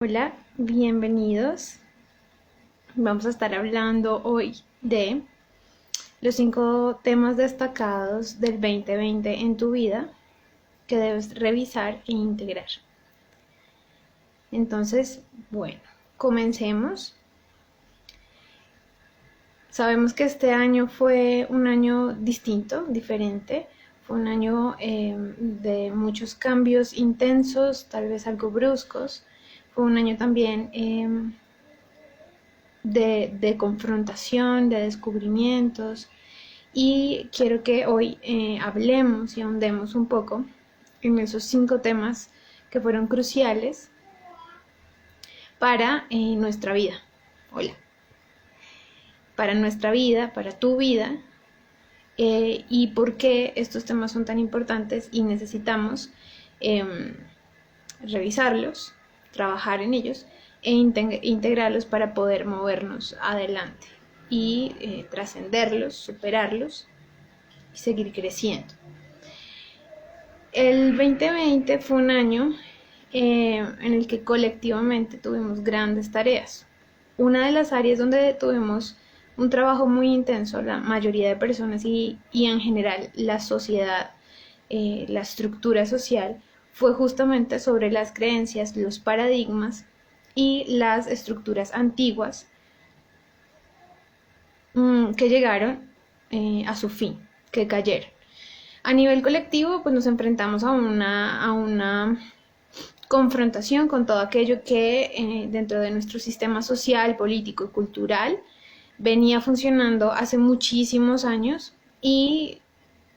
Hola, bienvenidos. Vamos a estar hablando hoy de los 5 temas destacados del 2020 en tu vida que debes revisar e integrar. Entonces, bueno, comencemos. Sabemos que este año fue un año distinto, diferente. Fue un año de muchos cambios intensos, tal vez algo bruscos. Fue un año también de confrontación, de descubrimientos, y quiero que hoy hablemos y ahondemos un poco en esos 5 temas que fueron cruciales para nuestra vida. Hola. Para nuestra vida, para tu vida, y por qué estos temas son tan importantes y necesitamos eh, revisarlos, trabajar en ellos e integrarlos para poder movernos adelante y trascenderlos, superarlos y seguir creciendo. El 2020 fue un año en el que colectivamente tuvimos grandes tareas. Una de las áreas donde tuvimos un trabajo muy intenso, la mayoría de personas y en general la sociedad, la estructura social, fue justamente sobre las creencias, los paradigmas y las estructuras antiguas que llegaron a su fin, que cayeron. A nivel colectivo, pues nos enfrentamos a una confrontación con todo aquello que dentro de nuestro sistema social, político y cultural venía funcionando hace muchísimos años y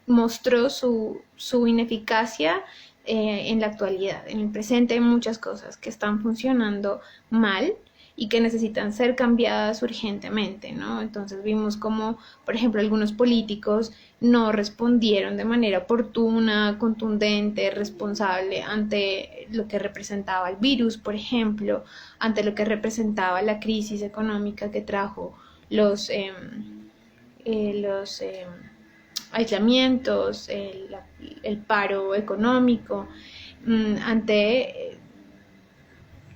mostró su ineficacia en la actualidad. En el presente hay muchas cosas que están funcionando mal y que necesitan ser cambiadas urgentemente, ¿no? Entonces vimos como, por ejemplo, algunos políticos no respondieron de manera oportuna, contundente, responsable ante lo que representaba el virus, por ejemplo, ante lo que representaba la crisis económica que trajo los aislamientos, el paro económico, ante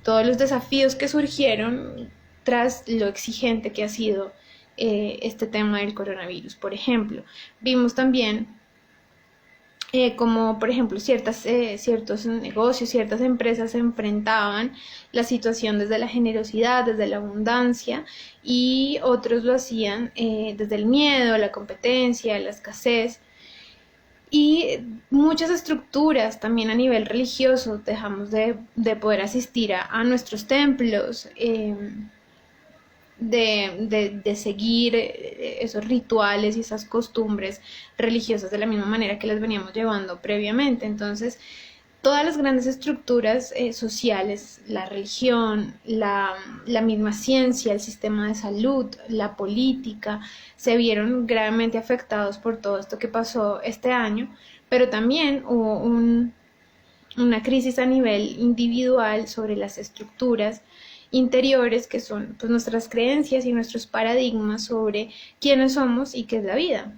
todos los desafíos que surgieron tras lo exigente que ha sido este tema del coronavirus. Por ejemplo, vimos también como por ejemplo ciertos negocios, ciertas empresas se enfrentaban la situación desde la generosidad, desde la abundancia, y otros lo hacían desde el miedo, la competencia, la escasez. Y muchas estructuras también a nivel religioso dejamos de poder asistir a nuestros templos, de seguir esos rituales y esas costumbres religiosas de la misma manera que las veníamos llevando previamente. Entonces, todas las grandes estructuras sociales, la religión, la misma ciencia, el sistema de salud, la política, se vieron gravemente afectados por todo esto que pasó este año, pero también hubo una crisis a nivel individual sobre las estructuras interiores que son pues, nuestras creencias y nuestros paradigmas sobre quiénes somos y qué es la vida.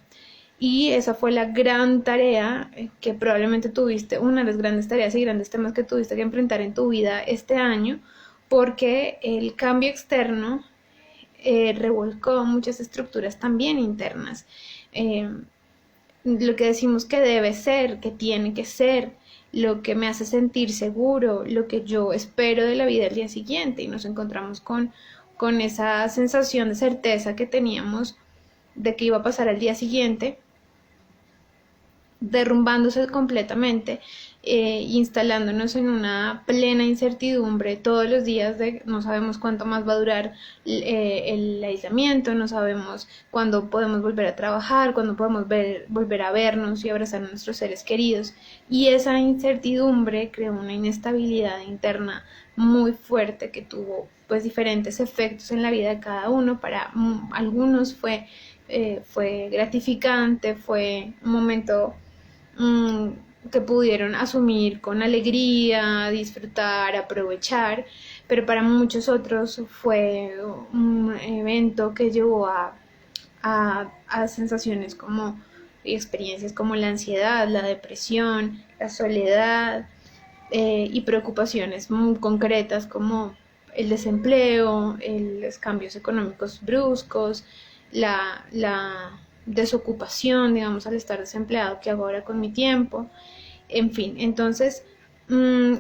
Y esa fue la gran tarea que probablemente tuviste, una de las grandes tareas y grandes temas que tuviste que enfrentar en tu vida este año, porque el cambio externo revolcó muchas estructuras también internas. Lo que decimos que debe ser, que tiene que ser, lo que me hace sentir seguro, lo que yo espero de la vida al día siguiente, y nos encontramos con esa sensación de certeza que teníamos de que iba a pasar al día siguiente, derrumbándose completamente, instalándonos en una plena incertidumbre todos los días de no sabemos cuánto más va a durar el aislamiento, no sabemos cuándo podemos volver a trabajar, cuándo podemos volver a vernos y abrazar a nuestros seres queridos. Y esa incertidumbre creó una inestabilidad interna muy fuerte que tuvo pues diferentes efectos en la vida de cada uno. Para algunos fue gratificante, fue un momento que pudieron asumir con alegría, disfrutar, aprovechar, pero para muchos otros fue un evento que llevó a sensaciones como y experiencias como la ansiedad, la depresión, la soledad, y preocupaciones muy concretas como el desempleo, los cambios económicos bruscos, la desocupación, digamos, al estar desempleado, ¿qué hago ahora con mi tiempo? En fin, entonces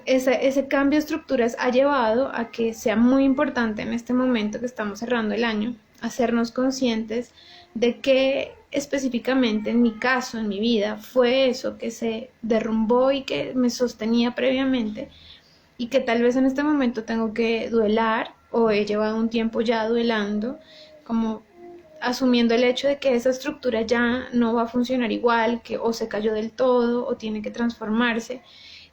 ese cambio de estructuras ha llevado a que sea muy importante en este momento que estamos cerrando el año, hacernos conscientes de que específicamente en mi caso, en mi vida, fue eso que se derrumbó y que me sostenía previamente y que tal vez en este momento tengo que duelar o he llevado un tiempo ya duelando, como asumiendo el hecho de que esa estructura ya no va a funcionar igual, que o se cayó del todo o tiene que transformarse,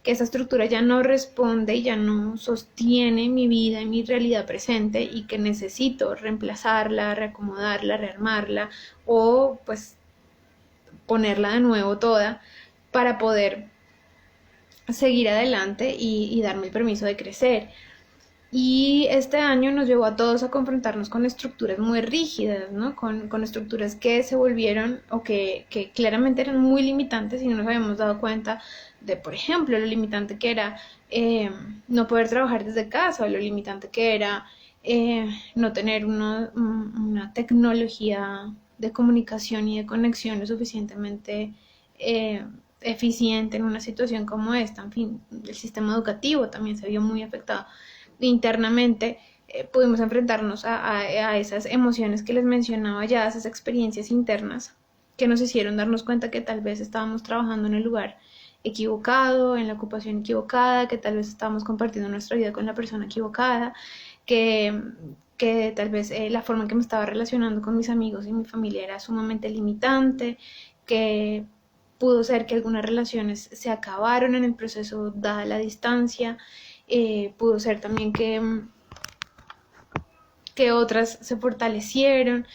que esa estructura ya no responde y ya no sostiene mi vida y mi realidad presente y que necesito reemplazarla, reacomodarla, rearmarla o pues ponerla de nuevo toda para poder seguir adelante y darme el permiso de crecer. Y este año nos llevó a todos a confrontarnos con estructuras muy rígidas, ¿no? Con estructuras que se volvieron o que claramente eran muy limitantes y no nos habíamos dado cuenta de, por ejemplo, lo limitante que era no poder trabajar desde casa, o lo limitante que era no tener una tecnología de comunicación y de conexión lo suficientemente eficiente en una situación como esta. En fin, el sistema educativo también se vio muy afectado internamente. Pudimos enfrentarnos a esas emociones que les mencionaba ya, esas experiencias internas que nos hicieron darnos cuenta que tal vez estábamos trabajando en el lugar equivocado, en la ocupación equivocada, que tal vez estábamos compartiendo nuestra vida con la persona equivocada, que, que tal vez la forma en que me estaba relacionando con mis amigos y mi familia era sumamente limitante, que pudo ser que algunas relaciones se acabaron en el proceso dada la distancia, pudo ser también que otras se fortalecieron,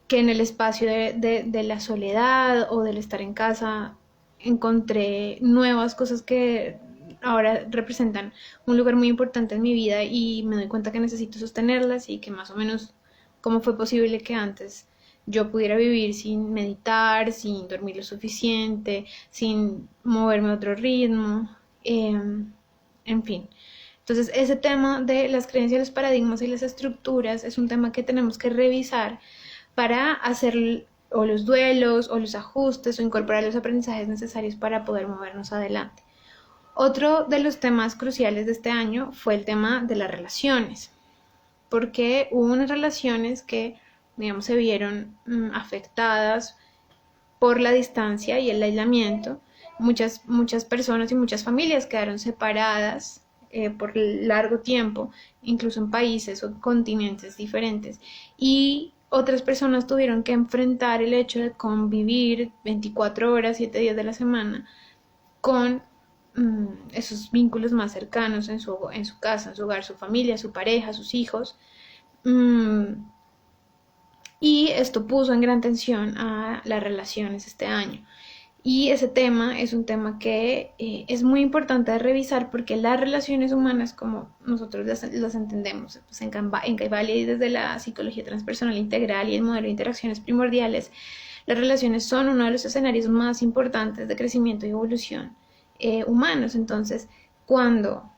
que en el espacio de la soledad o del estar en casa encontré nuevas cosas que ahora representan un lugar muy importante en mi vida y me doy cuenta que necesito sostenerlas y que más o menos cómo fue posible que antes yo pudiera vivir sin meditar, sin dormir lo suficiente, sin moverme a otro ritmo, en fin. Entonces, ese tema de las creencias, los paradigmas y las estructuras es un tema que tenemos que revisar para hacer o los duelos o los ajustes o incorporar los aprendizajes necesarios para poder movernos adelante. Otro de los temas cruciales de este año fue el tema de las relaciones, porque hubo unas relaciones que, digamos, se vieron afectadas por la distancia y el aislamiento. Muchas personas y muchas familias quedaron separadas por largo tiempo, incluso en países o continentes diferentes. Y otras personas tuvieron que enfrentar el hecho de convivir 24 horas, 7 días de la semana con esos vínculos más cercanos en su casa, en su hogar, su familia, su pareja, sus hijos. Y esto puso en gran tensión a las relaciones este año. Y ese tema es un tema que es muy importante de revisar porque las relaciones humanas, como nosotros las entendemos pues en Caivali desde la psicología transpersonal integral y el modelo de interacciones primordiales, las relaciones son uno de los escenarios más importantes de crecimiento y evolución humanos. Entonces, cuando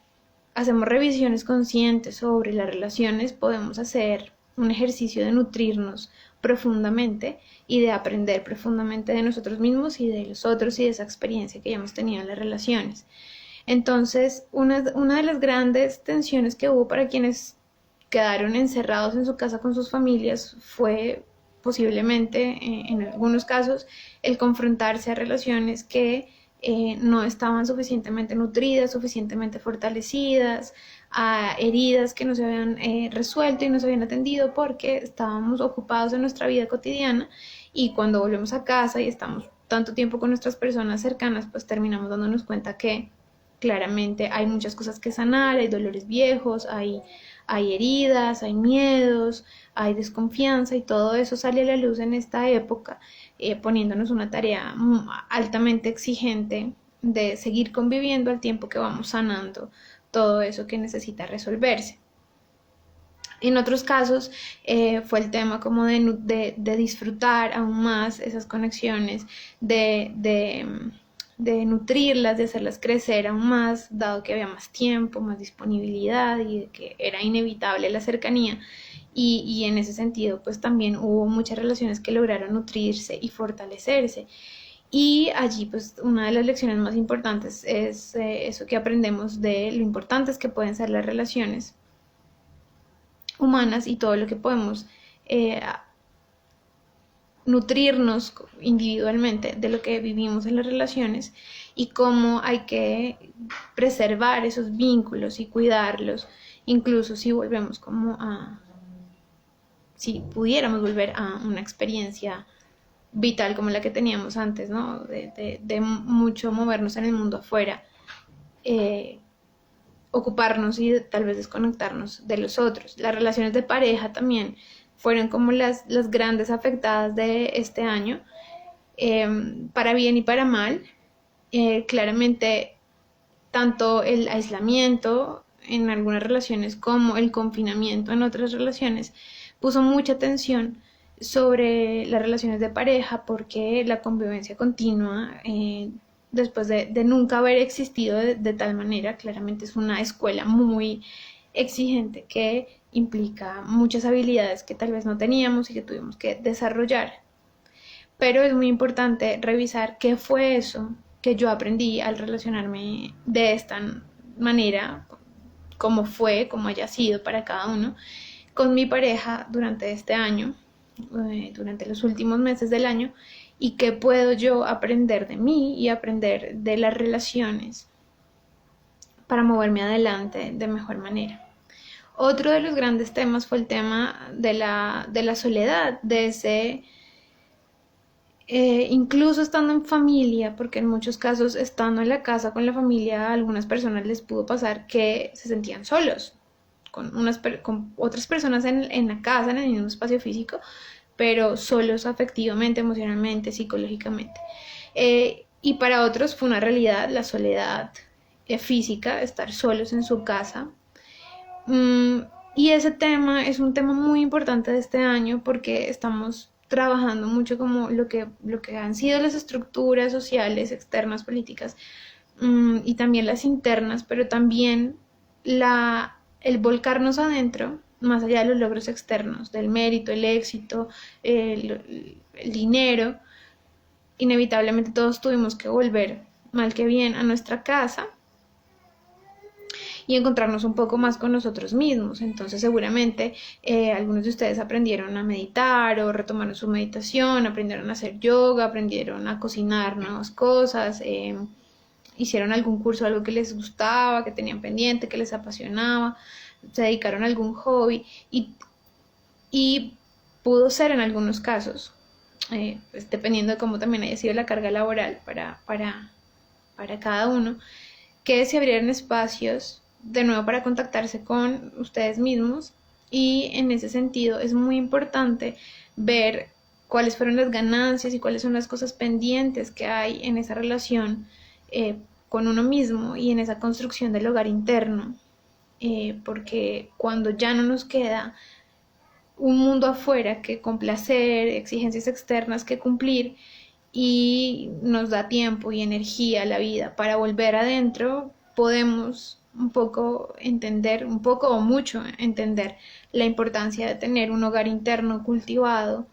hacemos revisiones conscientes sobre las relaciones, podemos hacer un ejercicio de nutrirnos profundamente y de aprender profundamente de nosotros mismos y de los otros y de esa experiencia que ya hemos tenido en las relaciones. Entonces, una de las grandes tensiones que hubo para quienes quedaron encerrados en su casa con sus familias fue posiblemente, en algunos casos, el confrontarse a relaciones que no estaban suficientemente nutridas, suficientemente fortalecidas, a heridas que no se habían resuelto y no se habían atendido porque estábamos ocupados en nuestra vida cotidiana y cuando volvemos a casa y estamos tanto tiempo con nuestras personas cercanas, pues terminamos dándonos cuenta que claramente hay muchas cosas que sanar, hay dolores viejos, hay heridas, hay miedos, hay desconfianza y todo eso sale a la luz en esta época, poniéndonos una tarea altamente exigente de seguir conviviendo al tiempo que vamos sanando todo eso que necesita resolverse. En otros casos fue el tema como de disfrutar aún más esas conexiones, de de nutrirlas, de hacerlas crecer aún más, dado que había más tiempo, más disponibilidad y de que era inevitable la cercanía. Y en ese sentido, pues también hubo muchas relaciones que lograron nutrirse y fortalecerse. Y allí, pues, una de las lecciones más importantes es eso que aprendemos de lo importantes que pueden ser las relaciones humanas y todo lo que podemos eh, nutrirnos individualmente de lo que vivimos en las relaciones y cómo hay que preservar esos vínculos y cuidarlos, incluso si volvemos como a, si pudiéramos volver a una experiencia vital como la que teníamos antes, ¿no? De mucho movernos en el mundo afuera, eh, ocuparnos y tal vez desconectarnos de los otros. Las relaciones de pareja también fueron como las grandes afectadas de este año, para bien y para mal. Claramente, tanto el aislamiento en algunas relaciones como el confinamiento en otras relaciones puso mucha atención sobre las relaciones de pareja porque la convivencia continua, después de nunca haber existido de tal manera, claramente es una escuela muy exigente que implica muchas habilidades que tal vez no teníamos y que tuvimos que desarrollar. Pero es muy importante revisar qué fue eso que yo aprendí al relacionarme de esta manera, cómo fue, cómo haya sido para cada uno, con mi pareja durante este año, durante los últimos meses del año, y qué puedo yo aprender de mí y aprender de las relaciones para moverme adelante de mejor manera. Otro de los grandes temas fue el tema de la soledad, de ese, incluso estando en familia, porque en muchos casos estando en la casa con la familia, a algunas personas les pudo pasar que se sentían solos, con otras personas en la casa, en el mismo espacio físico, pero solos afectivamente, emocionalmente, psicológicamente. Y para otros fue una realidad la soledad física, estar solos en su casa. Mm, y ese tema es un tema muy importante de este año porque estamos trabajando mucho como lo que han sido las estructuras sociales, externas, políticas, y también las internas, pero también el volcarnos adentro, más allá de los logros externos, del mérito, el éxito, el dinero. Inevitablemente todos tuvimos que volver, mal que bien, a nuestra casa y encontrarnos un poco más con nosotros mismos. Entonces seguramente algunos de ustedes aprendieron a meditar o retomaron su meditación, aprendieron a hacer yoga, aprendieron a cocinar nuevas cosas, hicieron algún curso, algo que les gustaba, que tenían pendiente, que les apasionaba, se dedicaron a algún hobby y pudo ser en algunos casos, pues dependiendo de cómo también haya sido la carga laboral para cada uno, que se abrieran espacios de nuevo para contactarse con ustedes mismos. Y en ese sentido es muy importante ver cuáles fueron las ganancias y cuáles son las cosas pendientes que hay en esa relación con uno mismo y en esa construcción del hogar interno, porque cuando ya no nos queda un mundo afuera que complacer, exigencias externas que cumplir, y nos da tiempo y energía a la vida para volver adentro, podemos un poco entender, un poco o mucho entender la importancia de tener un hogar interno cultivado,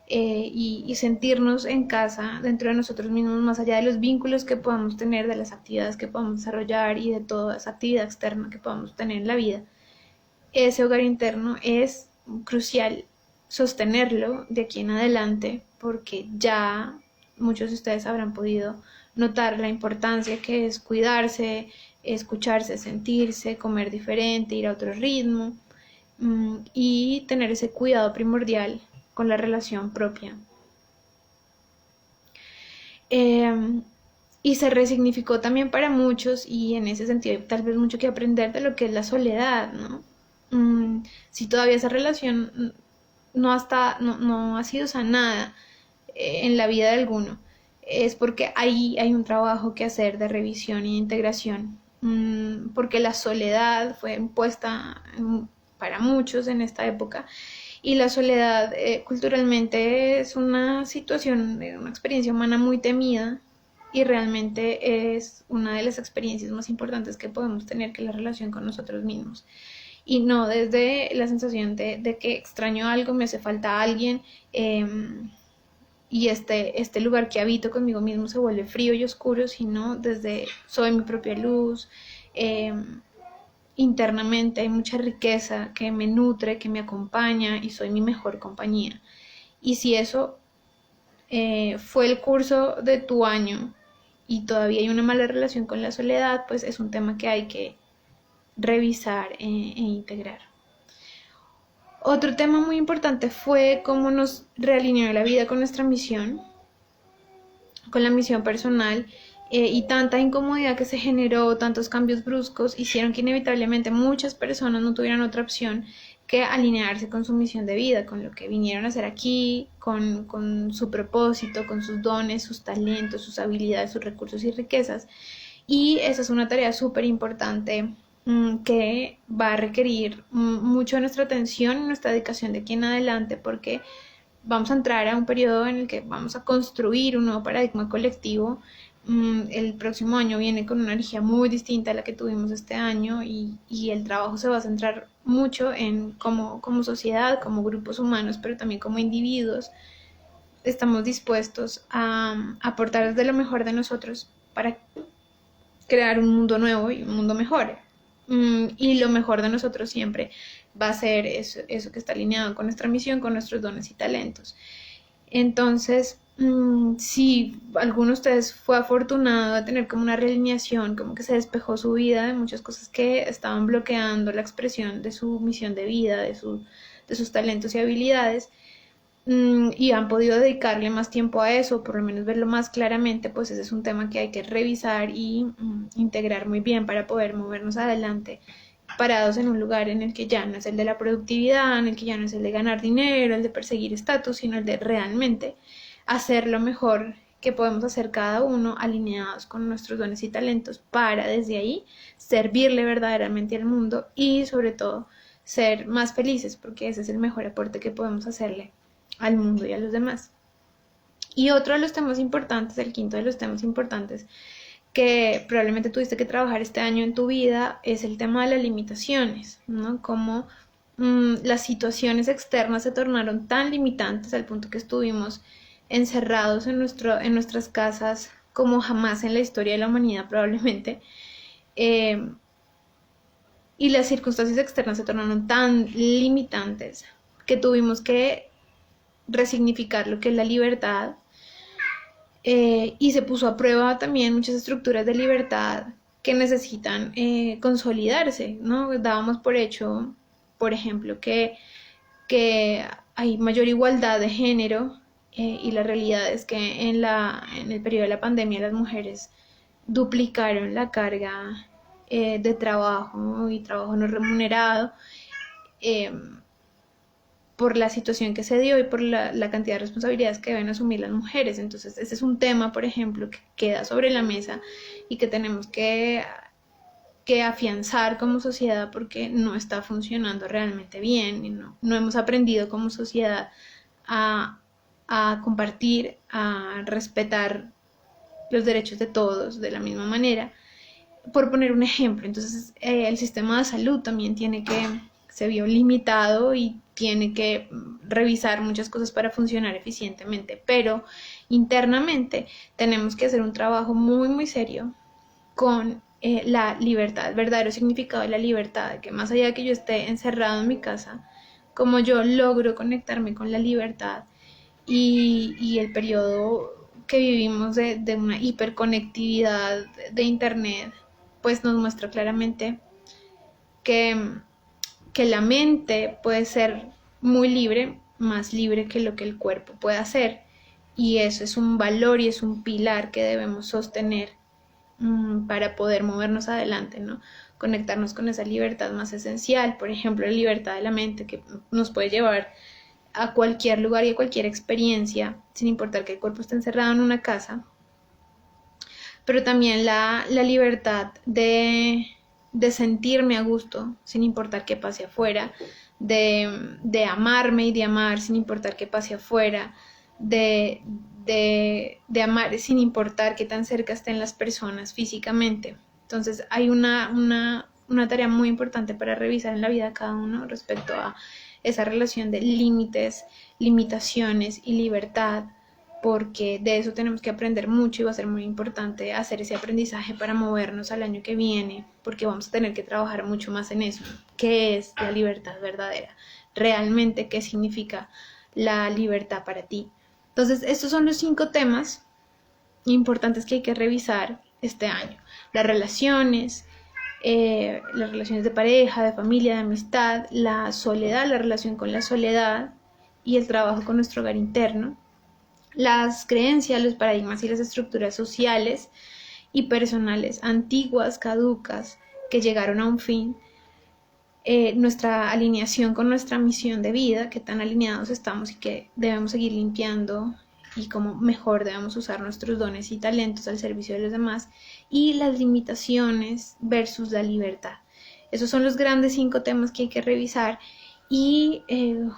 y sentirnos en casa dentro de nosotros mismos, más allá de los vínculos que podamos tener, de las actividades que podamos desarrollar y de toda esa actividad externa que podamos tener en la vida. Ese hogar interno es crucial sostenerlo de aquí en adelante, porque ya muchos de ustedes habrán podido notar la importancia que es cuidarse, escucharse, sentirse, comer diferente, ir a otro ritmo, y tener ese cuidado primordial con la relación propia. Y se resignificó también para muchos, y en ese sentido hay tal vez mucho que aprender de lo que es la soledad, ¿no? Si todavía esa relación no ha sido sanada en la vida de alguno, es porque ahí hay un trabajo que hacer de revisión y de integración, porque la soledad fue impuesta para muchos en esta época, y la soledad culturalmente es una situación, una experiencia humana muy temida y realmente es una de las experiencias más importantes que podemos tener, que es la relación con nosotros mismos. Y no desde la sensación de que extraño algo, me hace falta alguien, y este lugar que habito conmigo mismo se vuelve frío y oscuro, sino desde soy mi propia luz. eh, Internamente hay mucha riqueza que me nutre, que me acompaña y soy mi mejor compañía. Y si eso fue el curso de tu año y todavía hay una mala relación con la soledad, pues es un tema que hay que revisar e integrar. Otro tema muy importante fue cómo nos realineó la vida con nuestra misión, con la misión personal, y tanta incomodidad que se generó, tantos cambios bruscos, hicieron que inevitablemente muchas personas no tuvieran otra opción que alinearse con su misión de vida, con lo que vinieron a hacer aquí, con su propósito, con sus dones, sus talentos, sus habilidades, sus recursos y riquezas. Y esa es una tarea súper importante, que va a requerir mucho de nuestra atención y nuestra dedicación de aquí en adelante, porque vamos a entrar a un periodo en el que vamos a construir un nuevo paradigma colectivo. El próximo año viene con una energía muy distinta a la que tuvimos este año, y el trabajo se va a centrar mucho en como sociedad, como grupos humanos, pero también como individuos, estamos dispuestos a aportar desde lo mejor de nosotros para crear un mundo nuevo y un mundo mejor. Y lo mejor de nosotros siempre va a ser eso que está alineado con nuestra misión, con nuestros dones y talentos. Entonces, si alguno de ustedes fue afortunado a tener como una realineación, como que se despejó su vida de muchas cosas que estaban bloqueando la expresión de su misión de vida, de sus talentos y habilidades, y han podido dedicarle más tiempo a eso, por lo menos verlo más claramente, pues ese es un tema que hay que revisar y integrar muy bien para poder movernos adelante, parados en un lugar en el que ya no es el de la productividad, en el que ya no es el de ganar dinero, el de perseguir estatus, sino el de realmente hacer lo mejor que podemos hacer cada uno, alineados con nuestros dones y talentos, para desde ahí servirle verdaderamente al mundo y sobre todo ser más felices, porque ese es el mejor aporte que podemos hacerle al mundo y a los demás. Y otro de los temas importantes, el quinto de los temas importantes que probablemente tuviste que trabajar este año en tu vida, es el tema de las limitaciones, ¿no? Cómo las situaciones externas se tornaron tan limitantes al punto que estuvimos encerrados en nuestras casas como jamás en la historia de la humanidad probablemente, y las circunstancias externas se tornaron tan limitantes que tuvimos que resignificar lo que es la libertad, y se puso a prueba también muchas estructuras de libertad que necesitan consolidarse, ¿no? Dábamos por hecho, por ejemplo, que hay mayor igualdad de género, y la realidad es que en el periodo de la pandemia las mujeres duplicaron la carga de trabajo y trabajo no remunerado, eh, por la situación que se dio y por la cantidad de responsabilidades que deben asumir las mujeres. Entonces, ese es un tema, por ejemplo, que queda sobre la mesa y que tenemos que afianzar como sociedad, porque no está funcionando realmente bien y no hemos aprendido como sociedad a compartir, a respetar los derechos de todos de la misma manera, por poner un ejemplo. Entonces, el sistema de salud también se vio limitado y tiene que revisar muchas cosas para funcionar eficientemente, pero internamente tenemos que hacer un trabajo muy, muy serio con la libertad, el verdadero significado de la libertad, de que más allá de que yo esté encerrado en mi casa, como yo logro conectarme con la libertad, y el periodo que vivimos de una hiperconectividad de internet, pues nos muestra claramente que, que la mente puede ser muy libre, más libre que lo que el cuerpo puede hacer, y eso es un valor y es un pilar que debemos sostener, para poder movernos adelante, ¿no? Conectarnos con esa libertad más esencial, por ejemplo, la libertad de la mente, que nos puede llevar a cualquier lugar y a cualquier experiencia, sin importar que el cuerpo esté encerrado en una casa, pero también la libertad de sentirme a gusto, sin importar qué pase afuera, de amarme y de amar sin importar qué pase afuera, de, de amar sin importar qué tan cerca estén las personas físicamente. Entonces hay una tarea muy importante para revisar en la vida de cada uno respecto a esa relación de límites, limitaciones y libertad, porque de eso tenemos que aprender mucho y va a ser muy importante hacer ese aprendizaje para movernos al año que viene, porque vamos a tener que trabajar mucho más en eso. ¿Qué es la libertad verdadera? Realmente, ¿qué significa la libertad para ti? Entonces, estos son los 5 temas importantes que hay que revisar este año. Las relaciones de pareja, de familia, de amistad, la soledad, la relación con la soledad y el trabajo con nuestro hogar interno, las creencias, los paradigmas y las estructuras sociales y personales antiguas, caducas, que llegaron a un fin, nuestra alineación con nuestra misión de vida, que tan alineados estamos y que debemos seguir limpiando y cómo mejor debemos usar nuestros dones y talentos al servicio de los demás, y las limitaciones versus la libertad. Esos son los grandes 5 temas que hay que revisar y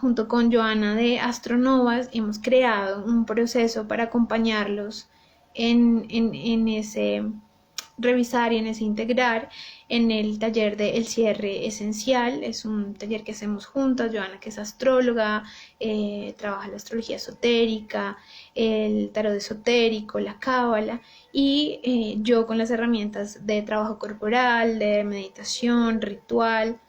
junto con Joana de Astronovas hemos creado un proceso para acompañarlos en ese revisar y en ese integrar en el taller de El Cierre Esencial. Es un taller que hacemos juntas, Joana, que es astróloga, trabaja la astrología esotérica, el tarot esotérico, la cábala, y yo con las herramientas de trabajo corporal, de meditación, ritual,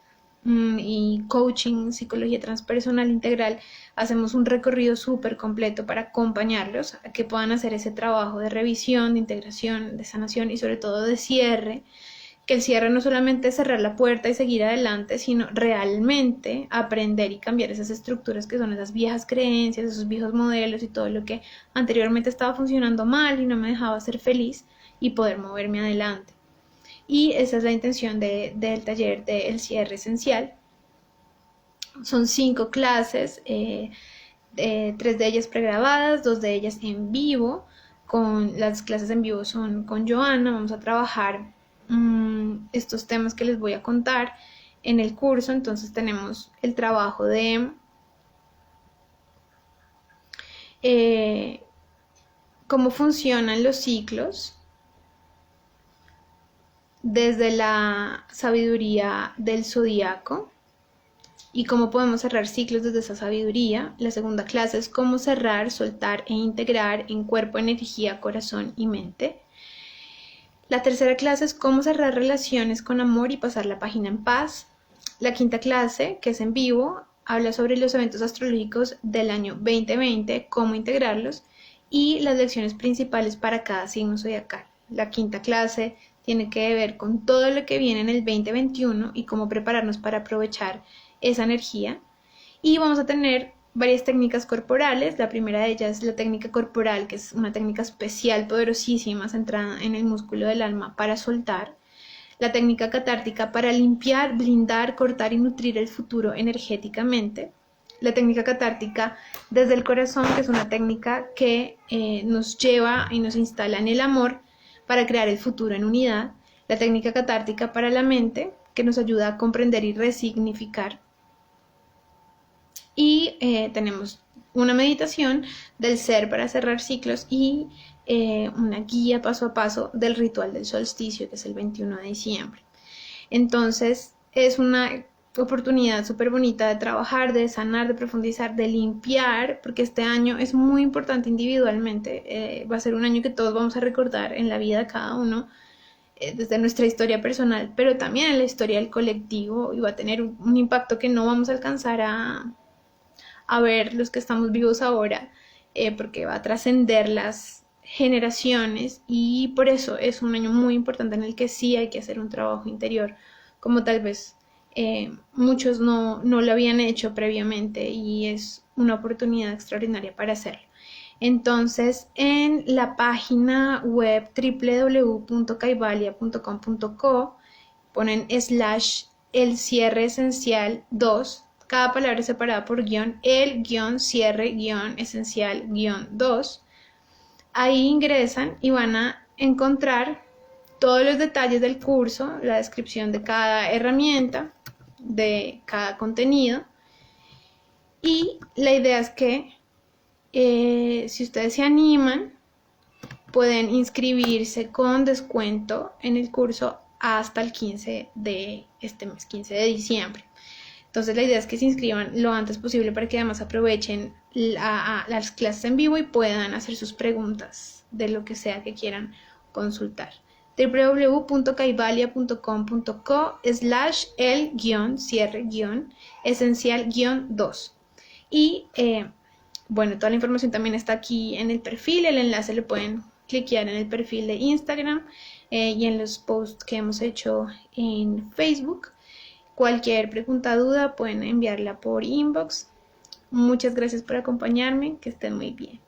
y coaching, psicología transpersonal integral. Hacemos un recorrido súper completo para acompañarlos a que puedan hacer ese trabajo de revisión, de integración, de sanación y sobre todo de cierre, que el cierre no solamente es cerrar la puerta y seguir adelante, sino realmente aprender y cambiar esas estructuras que son esas viejas creencias, esos viejos modelos y todo lo que anteriormente estaba funcionando mal y no me dejaba ser feliz y poder moverme adelante. Y esa es la intención del taller del Cierre Esencial. Son 5 clases, 3 de ellas pregrabadas, 2 de ellas en vivo. Las clases en vivo son con Joana. Vamos a trabajar estos temas que les voy a contar en el curso. Entonces tenemos el trabajo de cómo funcionan los ciclos desde la sabiduría del zodiaco y cómo podemos cerrar ciclos desde esa sabiduría. La segunda clase es cómo cerrar, soltar e integrar en cuerpo, energía, corazón y mente. La tercera clase es cómo cerrar relaciones con amor y pasar la página en paz. La quinta clase, que es en vivo, habla sobre los eventos astrológicos del año 2020, cómo integrarlos y las lecciones principales para cada signo zodiacal. La quinta clase tiene que ver con todo lo que viene en el 2021 y cómo prepararnos para aprovechar esa energía. Y vamos a tener varias técnicas corporales. La primera de ellas es la técnica corporal, que es una técnica especial, poderosísima, centrada en el músculo del alma para soltar. La técnica catártica para limpiar, blindar, cortar y nutrir el futuro energéticamente. La técnica catártica desde el corazón, que es una técnica que nos lleva y nos instala en el amor para crear el futuro en unidad. La técnica catártica para la mente, que nos ayuda a comprender y resignificar. Y tenemos una meditación del ser para cerrar ciclos y una guía paso a paso del ritual del solsticio, que es el 21 de diciembre. Entonces es una oportunidad súper bonita de trabajar, de sanar, de profundizar, de limpiar, porque este año es muy importante individualmente. Va a ser un año que todos vamos a recordar en la vida de cada uno, desde nuestra historia personal, pero también en la historia del colectivo, y va a tener un impacto que no vamos a alcanzar a ver los que estamos vivos ahora, porque va a trascender las generaciones, y por eso es un año muy importante en el que sí hay que hacer un trabajo interior, como tal vez muchos no lo habían hecho previamente, y es una oportunidad extraordinaria para hacerlo. Entonces, en la página web www.kaivalia.com.co ponen / el cierre esencial 2, cada palabra es separada por guión, el guión cierre guión esencial guión 2. Ahí ingresan y van a encontrar todos los detalles del curso, la descripción de cada herramienta, de cada contenido, y la idea es que Si ustedes se animan, pueden inscribirse con descuento en el curso hasta el 15 de este mes, 15 de diciembre. Entonces la idea es que se inscriban lo antes posible para que además aprovechen las clases en vivo y puedan hacer sus preguntas de lo que sea que quieran consultar. www.caibalia.com.co/el-cierre-esencial-2 y bueno, toda la información también está aquí en el perfil, el enlace lo pueden cliquear en el perfil de Instagram y en los posts que hemos hecho en Facebook. Cualquier pregunta, duda, pueden enviarla por inbox. Muchas gracias por acompañarme, que estén muy bien.